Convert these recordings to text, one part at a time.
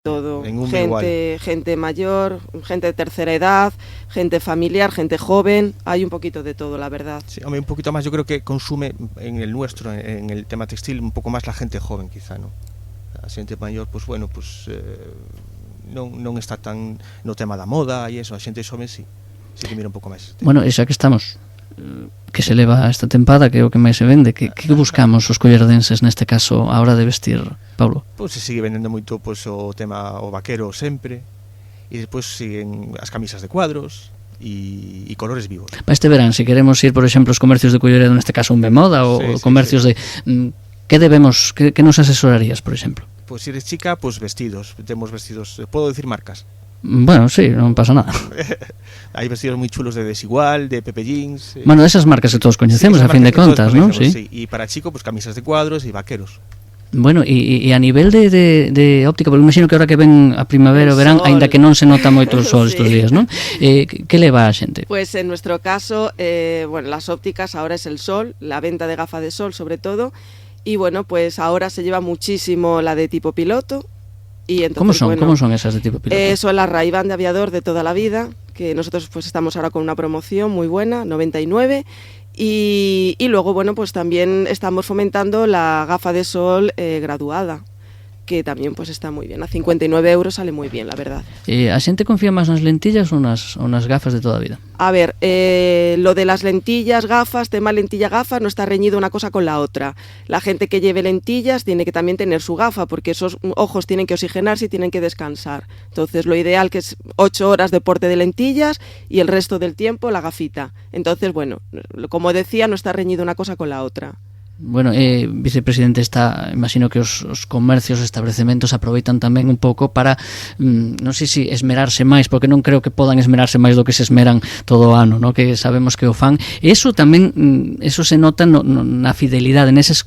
todo, En un igual. gente mayor, gente de tercera edad, gente familiar, gente joven, hay un poquito de todo, la verdad. Sí, hombre, un poquito más, yo creo que consume en el nuestro, en el tema textil, un pouco máis la gente joven, quizá, ¿no? A xente maior, pues bueno, pues non está tan no tema da moda e eso, a xente xoven sí que mira un pouco máis. Bueno, e xa que estamos, que se leva esta tempada, que é o que máis se vende, que buscamos os collerdenses neste caso a hora de vestir, Pablo? Pois se sigue vendendo moito pues, o tema o vaquero sempre, e despois siguen as camisas de cuadros e colores vivos. Para este verán, se queremos ir, por exemplo, os comercios de Culleredo, neste caso un Bemoda, ou comercios de... que nos asesorarías, por exemplo? Pois se eres chica, pues vestidos, temos vestidos, podo decir marcas? Bueno, sí, non pasa nada. Hai vestidos moi chulos de Desigual, de Pepe Jeans. Bueno, esas marcas que todos coñecemos, a fin de contas, non? Sí. E para chico, pues camisas de cuadros e vaqueros. Bueno, e a nivel de óptica, porque imagino que ahora que ven a primavera o verán, aínda que non se nota moito o sol estes días, non? Que leva a xente? Pues en nuestro caso, bueno, las ópticas ahora es el sol, la venta de gafas de sol sobre todo, y bueno, pues ahora se lleva muchísimo la de tipo piloto. Y entonces, ¿Cómo son esas de tipo piloto? Son las Ray-Ban de aviador de toda la vida, que nosotros pues estamos ahora con una promoción muy buena, 99, y luego bueno, pues también estamos fomentando la gafa de sol graduada, que también pues está muy bien, a 59 euros sale muy bien, la verdad. A xente confía máis nas lentillas ou nas gafas de toda a vida? A ver, lo de las lentillas, gafas, tema lentilla-gafa, no está reñido una cosa con la otra. La gente que lleve lentillas tiene que también tener su gafa, porque esos ojos tienen que oxigenarse y tienen que descansar. Entonces, lo ideal que es 8 horas de porte de lentillas y el resto del tiempo la gafita. Entonces, bueno, como decía, no está reñido una cosa con la otra. Bueno, vicepresidente, imagino que os comercios, establecementos aproveitan tamén un pouco para, non sei se esmerarse máis, porque non creo que podan esmerarse máis do que se esmeran todo o ano, no? Que sabemos que o fan. Eso tamén, eso se nota na fidelidade, neses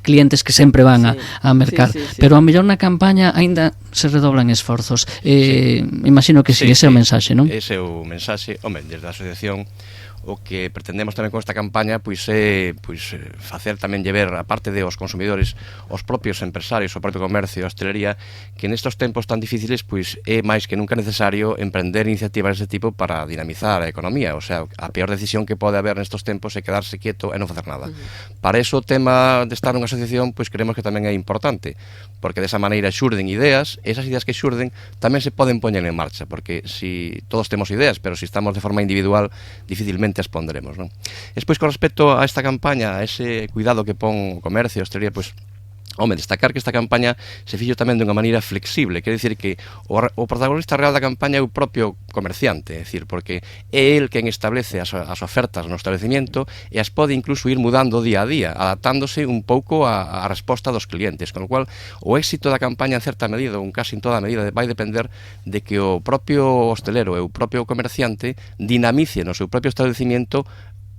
clientes que sempre van a mercar. Sí. Pero a mellor na campaña aínda se redoblan esforzos. Imagino que ese é o mensaxe, non? Ese é o mensaxe, home, desde a asociación o que pretendemos tamén con esta campaña pois é facer tamén llever a parte de os consumidores, os propios empresarios, o propio comercio, a hostelería, que nestos tempos tan difíciles pois é máis que nunca necesario emprender iniciativas deste tipo para dinamizar a economía. O sea, a peor decisión que pode haber nestos tempos é quedarse quieto e non facer nada. Para eso o tema de estar nunha asociación pois creemos que tamén é importante, porque desa maneira xurden ideas, e esas ideas que xurden tamén se poden poñer en marcha, porque si todos temos ideas, pero si estamos de forma individual, dificilmente as pondremos, non? Despois, con respecto a esta campaña, a ese cuidado que pon o comercio, a hostelería, pois, home, destacar que esta campaña se fixo tamén dunha maneira flexible, quer dicir que o protagonista real da campaña é o propio comerciante, é dicir, porque é el quen establece as ofertas no establecimiento e as pode incluso ir mudando día a día, adaptándose un pouco a resposta dos clientes, con o cual o éxito da campaña en certa medida, ou casi en toda a medida, vai depender de que o propio hostelero e o propio comerciante dinamice no seu propio establecimiento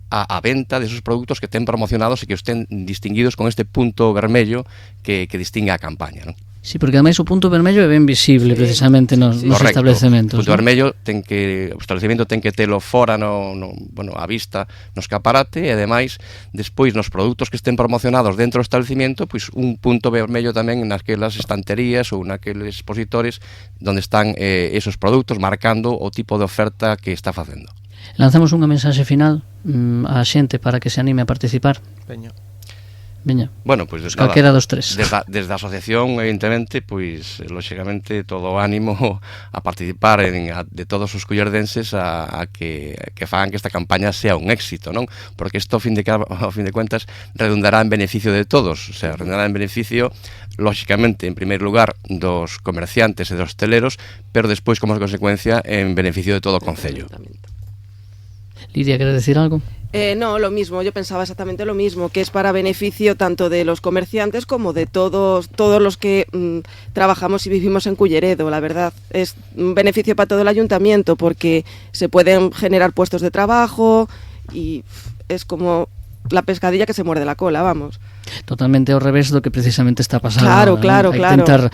a venta desos produtos que ten promocionados e que os ten distinguidos con este punto vermello que distingue a campaña, non? Sí, porque ademais o punto vermello é ben visible precisamente nos establecementos. O punto vermello o establecemento ten que telo fora a vista no escaparate, e ademais despois nos produtos que estén promocionados dentro do establecemento, pois un punto vermello tamén naquelas estanterías ou naqueles expositores onde están esos produtos marcando o tipo de oferta que está facendo. Lanzamos unha mensaxe final á xente para que se anime a participar. Veña. Bueno, pois calquera dos tres. Desde a asociación, evidentemente, pois lógicamente todo o ánimo a participar de todos os cullerdenses a que fagan que esta campaña sea un éxito, non? Porque isto ao fin de cuentas redundará en beneficio de todos, o sea, redundará en beneficio lógicamente, en primeiro lugar, dos comerciantes e dos hosteleros, pero despois, como consecuencia, en beneficio de todo o concello. Lidia, ¿quieres decir algo? No, lo mismo, yo pensaba exactamente lo mismo, que es para beneficio tanto de los comerciantes como de todos los que trabajamos y vivimos en Culleredo, la verdad. Es un beneficio para todo el ayuntamiento porque se pueden generar puestos de trabajo y es como la pescadilla que se muerde la cola, vamos. Totalmente ao revés do que precisamente está pasando. Claro. Intentar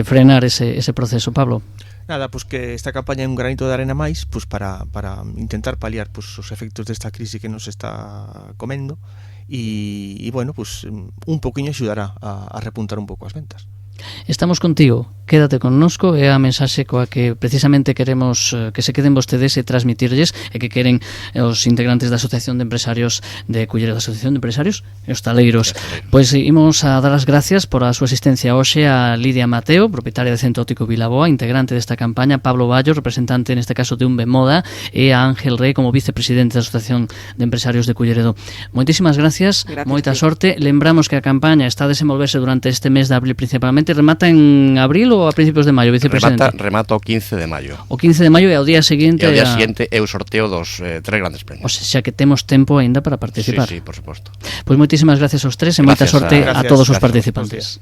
frenar ese proceso, Pablo. Nada, pues que esta campaña é un granito de arena máis pues para intentar paliar pues os efectos desta crise que nos está comendo e bueno, pues un poquinho axudará a repuntar un pouco as ventas. Estamos contigo, quédate connosco, é a mensaxe coa que precisamente queremos que se queden vostedes e transmitirlles e que queren os integrantes da Asociación de Empresarios de Culleredo, da Asociación de Empresarios e Hostaleiros. Pois imos a dar as gracias por a súa asistencia hoxe a Lidia Mateo, propietaria de Centro Óptico Vilaboa, integrante desta campaña, Pablo Ballo, representante neste caso de Umbe Moda, e a Ángel Rey como vicepresidente da Asociación de Empresarios de Culleredo. Moitísimas gracias, moita sorte. Lembramos que a campaña está a desenvolverse durante este mes de abril principalmente. Remata en abril ou a principios de maio, vicepresidente? Remata o 15 de maio. O 15 de maio e ao día seguinte... E ao día seguinte é o sorteo dos 3 grandes premios. O sea que temos tempo aínda para participar. Sí, por suposto. Pois moitísimas gracias aos tres e moita sorte a todos os participantes.